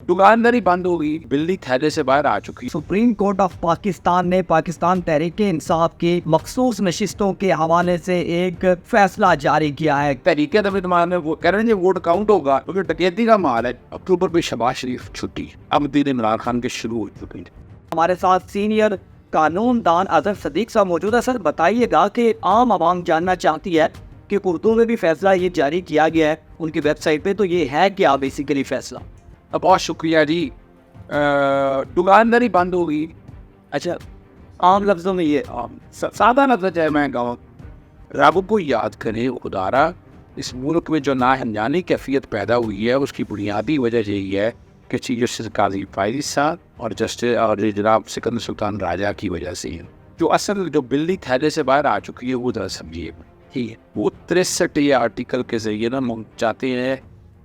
दुकानदारी बंद हो गई, बिल्ली थैले से बाहर आ चुकी। सुप्रीम कोर्ट ऑफ पाकिस्तान ने पाकिस्तान तहरीक इंसाफ की मखसूस नशिस्तों के हवाले से एक फैसला जारी किया है। तरीके में वो कह रहे हैं वोट काउंट होगा क्योंकि डकैती का माल है। अक्टूबर में शहबाज शरीफ छुट्टी, अब दीन इमरान खान के शुरू हो चुकी है। हमारे साथ सीनियर कानून दान अजहर सदीक साहब मौजूद है। सर बताइएगा कि आम आवाम जानना चाहती है कि उर्दू में भी फैसला ये जारी किया गया है उनकी वेबसाइट पे, तो ये है क्या बेसिकली फैसला? बहुत शुक्रिया जी। दुकानदारी बंद हो गई। अच्छा, आम लफ्जों में ये सादा लफ्ज है, मैं कहूँ रब को याद करें खुदारा। इस मुल्क में जो नाहमजानी कैफियत पैदा हुई है उसकी बुनियादी वजह यही है कि चीफ जस्टिस काजी फायद साहब और जस्टिस और जनाब सिकंदर सुल्तान राजा की वजह से है। जो असल जो बिल्ली थैले से बाहर आ चुकी है वो जरा समझिए। ठीक है, वो 63 ये आर्टिकल के जरिए ना चाहते हैं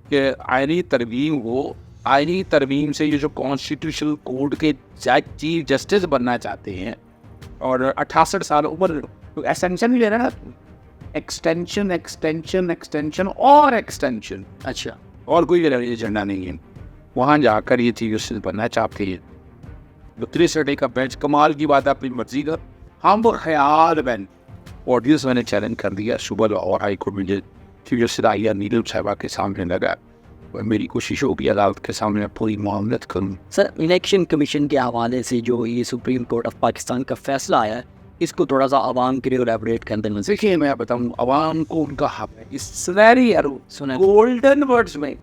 कि आईनी तरमीम हो। आईनी तरमीम से ये जो कॉन्स्टिट्यूशनल कोर्ट के चीफ जस्टिस बनना चाहते हैं और 68 साल उम्र, तो एक्सटेंशन भी ले रहा है, एक्सटेंशन एक्सटेंशन एक्सटेंशन और एक्सटेंशन। अच्छा, और कोई एजेंडा नहीं है। वहाँ जाकर ये चीफ जस्टिस बनना चाहते हैं। तो 63 का बेंच, कमाल की बात है, अपनी मर्जी का हम वो ख्याल बैन ऑडियंस मैंने चैलेंज कर दिया सुबह और हाई कोर्ट में चीफ जस्टिस आइया नीलम साहबा के सामने लगा। मेरी कोशिश होगी अदालत के सामने पूरी मामलत करूँ। सर इलेक्शन कमीशन के हवाले से जो ये सुप्रीम कोर्ट ऑफ पाकिस्तान का फैसला आया है, इसको थोड़ा सा आवाम के लिए एलैबोरेट कर देना। देखिए मैं बताऊँ, आवाम को उनका हक है। इस सनहरी सुना गोल्डन वर्ड्स में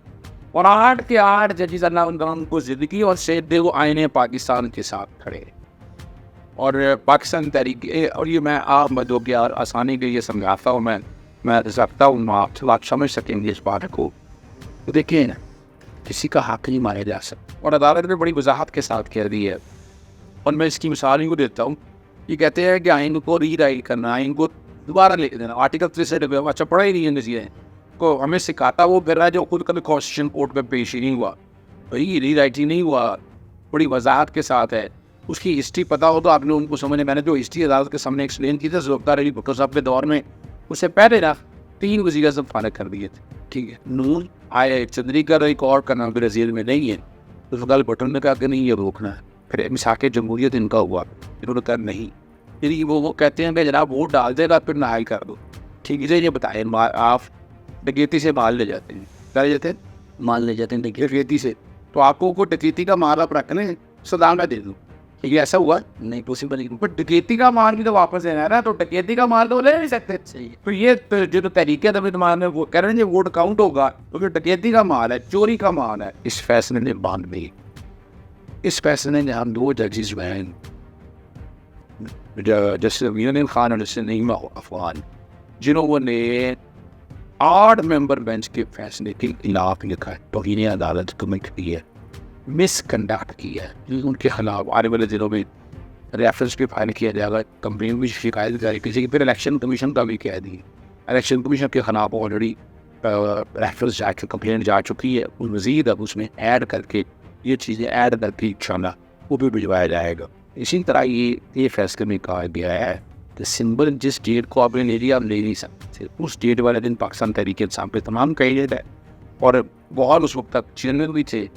और 8 के 8 जजेस अल्लाह उनको जिंदगी और सेहत दे, वो आईने पाकिस्तान के साथ खड़े और पाकिस्तान तहरीक। और ये मैं आप मदों की आसानी के लिए समझाता हूँ, मैं रखता हूँ आप समझ सकेंगे इस बात को। तो देखिए ना, किसी का हक नहीं मारा जा सकता और अदालत ने बड़ी वजाहत के साथ कह दी है। और मैं इसकी मिसाल ही को देता हूँ। ये कहते हैं कि आइन को री राइट करना, आइन को दोबारा लिख देना। आर्टिकल 63 अच्छा पढ़ा ही नहीं है नजीर को हमें सिखाता वो कर रहा है जो खुद कभी कॉन्स्टिट्यूशन कोर्ट में पेश ही नहीं हुआ। भाई री राइट ही नहीं हुआ, बड़ी वजाहत के साथ है। उसकी हिस्ट्री पता हो तो आपने उनको समझे। मैंने जो हिस्ट्री अदालत के सामने एक्सप्लेन की थी ज़ुल्फ़िकार अली भुट्टो साहब के दौर में, उससे पहले ना 3 वज़ीर आज़म फारग कर दिए थे। ठीक है, नून आया चंद्रीकर एक और का नाम ब्राज़ील में नहीं है, तो ज़ुल्फ़िकार भुट्टो ने कहा कि नहीं ये रोकना है। फिर मिसाक़ जमहूरियत इनका हुआ, इन्होंने कहा नहीं। फिर वो कहते हैं कि जनाब वोट डाल देगा फिर नहाई कर दो। ठीक है, ये बताएं आप डकैती से माल ले जाते हैं, क्या ले जाते हैं? मान ले जाते हैं डकैती से, तो आपको कोई डकैती का माल आप रख लें, सदा मैं दे दूँ। ये ऐसा हुआ नहीं पॉसिबल नहीं। पर डकैती का माल भी तो वापस देना है ना, तो डकैती का माल तो ले नहीं सकते। सही है। तो ये जो तरीके में वो कह रहे हैं वोट काउंट होगा क्योंकि डकैती का माल है, चोरी का माल है। इस फैसले ने बांध दी। इस फैसले ने हम 2 जजेस बहन जस्टिस यूनियन खान और जस्टिस नईमा अफगान, जिन्होंने 8 मेंबर बेंच के फैसले के खिलाफ लिखा है, तौहीन अदालत कमिट की है, मिसकंडक्ट की है, उनके खिलाफ आने वाले दिनों में रेफरेंस भी फाइल किया जाएगा, कंपनी भी शिकायत जारी की। फिर इलेक्शन कमीशन का भी कह दी। इलेक्शन कमीशन के खिलाफ ऑलरेडी रेफरेंस जाकर कंप्लेंट जा चुकी है। मज़ीद अब उसमें ऐड करके ये चीज़ें ऐड करके इंशाल्लाह वो भी भिजवाया जाएगा। इसी तरह ये फैसले में कहा गया है कि सिंबल जिस डेट को आपने ले लिया आप ले नहीं सकते, उस डेट वाले दिन पाकिस्तान तहरीक इंसाफ पे तमाम कैंडिडेट है और बहुत उस वक्त तक चैनल भी थे,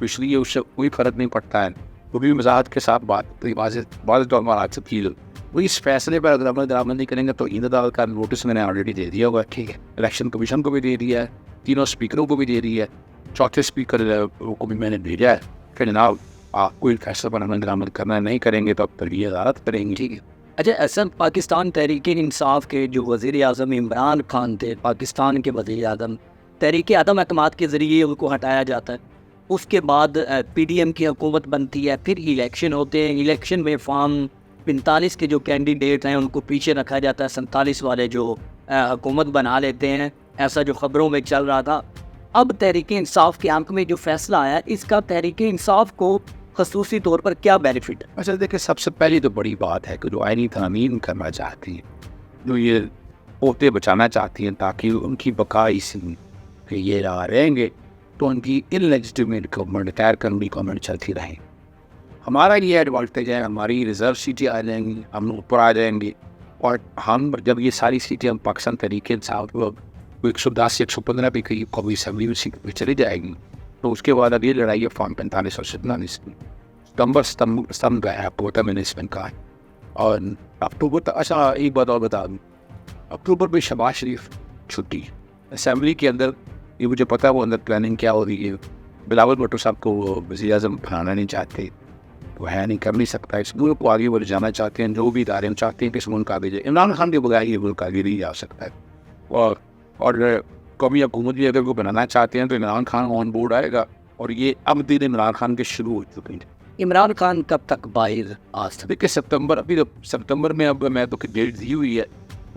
इसलिए उससे कोई फ़र्क नहीं पड़ता है। वो भी वजाहत के साथ बात आ चुकी है। वो इस फैसले पर अगर अमल दरामद नहीं करेंगे तो इन अदालत का नोटिस मैंने ऑलरेडी दे दिया होगा। ठीक है, इलेक्शन कमीशन को भी दे दिया है, 3 स्पीकरों को भी दे दिया है, 4थे स्पीकर को भी मैंने भेजा है कि जनाब कोई फैसला पर अमल दरामद करना नहीं करेंगे तो अब तरबिय अदालत करेंगे। ठीक है। अच्छा, असल पाकिस्तान तहरीक इंसाफ के जो वज़ीर आज़म इमरान खान थे, पाकिस्तान के वज़ीर आज़म, तहरीक अदम एतमाद के ज़रिए उनको हटाया जाता है। उसके बाद PDM की हुकूमत बनती है, फिर इलेक्शन होते हैं। इलेक्शन में फॉर्म 45 के जो कैंडिडेट हैं उनको पीछे रखा जाता है, 47 वाले जो हुकूमत बना लेते हैं, ऐसा जो ख़बरों में चल रहा था। अब तहरीक इंसाफ के हक़ में जो फ़ैसला आया, इसका तहरीक इंसाफ को ख़ुसूसी तौर पर क्या बेनिफिट है? अच्छा देखिए, सबसे पहली तो बड़ी बात है कि जो आईनी तरमीम करना चाहती हैं, जो ये पोते बचाना चाहती हैं ताकि उनकी बका इसमें ये रहेंगे तो उनकी इनलेजिटिमेट गवर्नमेंट, गैर कानूनी गवर्नमेंट चलती रहे। हमारा ये एडवांटेज है, हमारी रिजर्व सीटें आ जाएंगी, हम ऊपर आ जाएंगे और हम जब ये सारी सीटें हम पाकिस्तान तहरीक इंसाफ 110 115 भी कहीं कभी 70 सीट पर चली जाएगी तो उसके बाद अब ये लड़ाई है फॉर्म 45 और 47 की। स्तंभ गया है आपको पता मैंने इसमें कहा है। और अक्टूबर तक, अच्छा एक बात और बता दूँ, अक्टूबर में शहबाज शरीफ छुट्टी असेंबली के अंदर, ये मुझे पता है वो अंदर प्लानिंग क्या हो रही है। बिलावल भुट्टो साहब को वो वज़ीर-ए-आज़म बनाना नहीं चाहते, वो है नहीं, कर नहीं सकता, इस मुल्क को आगे बढ़ जाना चाहते हैं, जो भी इदारे चाहते हैं कि इस मुल्क आगे जाए। इमरान खान के बगैर ये मुल्क आगे नहीं जा सकता है। और कौमी हुकूमत भी अगर वो बनाना चाहते हैं तो इमरान खान ऑन बोर्ड आएगा, और ये अब दिन इमरान खान के शुरू हो चुके हैं। इमरान खान कब तक बाहर आ सकते? देखिए सितंबर, अभी तो सितंबर में अब मैं तो डेट दी हुई है,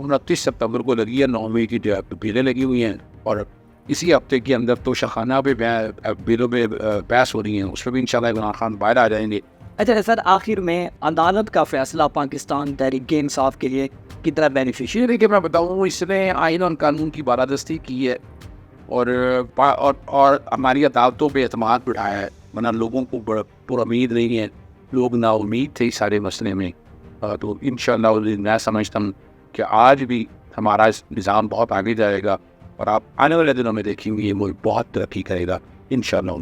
29 सितंबर को लगी है, 9 मई की बिलें लगी हुई हैं, और इसी हफ्ते के अंदर तो शाखाना पे बिलों में बहस हो रही हैं, उसमें भी इंशाल्लाह इमरान खान बाहर आ जाएंगे। अच्छा सर, आखिर में अदालत का फैसला पाकिस्तान तहरीक इंसाफ के लिए कितना बेनिफिशियल? देखिए मैं बताऊँ, इसने आइन और कानून की बालादस्ती की है, और हमारी अदालतों पे एतमाद बढ़ाया है, वरना लोगों को पुरुम्मीद नहीं है, लोग नाउम्मीद थे इस सारे मसले में। तो इंशाअल्लाह मैं समझता हूँ कि आज भी हमारा निज़ाम बहुत आगे जाएगा, और आप आने वाले दिनों में देखेंगे ये मुल्क बहुत तरक्की करेगा इंशाअल्लाह।